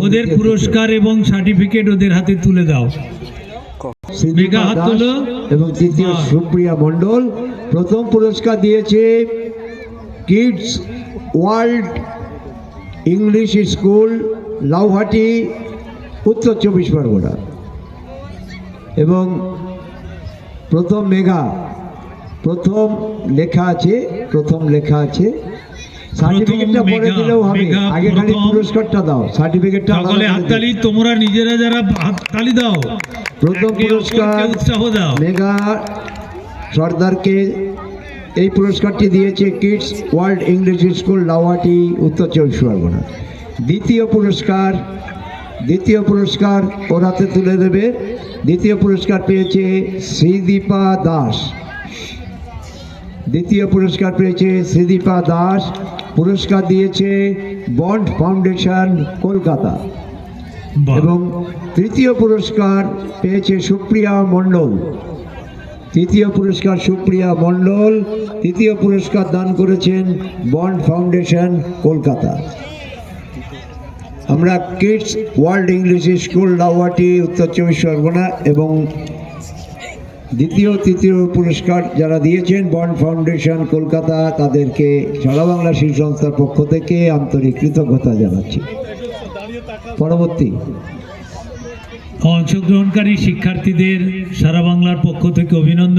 ওদের পুরস্কার এবং সার্টিফিকেট ওদের হাতে তুলে দাও। মেঘা হাত তোলো। এবং তৃতীয় সুপ্রিয়া মণ্ডল। প্রথম পুরস্কার দিয়েছে kids world English school Lauhati, উত্তর 24 পরগনা। এবং প্রথম মেঘা, প্রথম লেখা আছে সার্টিফিকেটটা পরে দিলেও হবে, আগে খালি পুরস্কারটা দাও, সার্টিফিকেটটা সকলে হাততালি, তোমরা নিজেরা যারা হাততালি দাও। প্রথম পুরস্কার উৎসাহ দাও। মেঘা সর্দারকে এই পুরস্কারটি দিয়েছে kids world English school Lauhati, উত্তর 24 পরগনা। দ্বিতীয় পুরস্কার ওর হাতে তুলে দেবে। দ্বিতীয় পুরস্কার পেয়েছে শ্রীদীপা দাস। পুরস্কার দিয়েছে বন্ড ফাউন্ডেশন, কলকাতা। এবং তৃতীয় পুরস্কার পেয়েছে সুপ্রিয়া মণ্ডল। তৃতীয় পুরস্কার দান করেছেন বন্ড ফাউন্ডেশন, কলকাতা। আমরা kids world English school Lauhati, উত্তর 24 পরগনা এবং তৃতীয় পুরস্কার যারা দিয়েছেন বন্ড ফাউন্ডেশন, কলকাতা, তাদেরকে সারা বাংলা শিশু সংস্থার পক্ষ থেকে আন্তরিক কৃতজ্ঞতা জানাচ্ছি। পরবর্তী অংশগ্রহণকারী শিক্ষার্থীদের সারা বাংলার পক্ষ থেকে অভিনন্দন।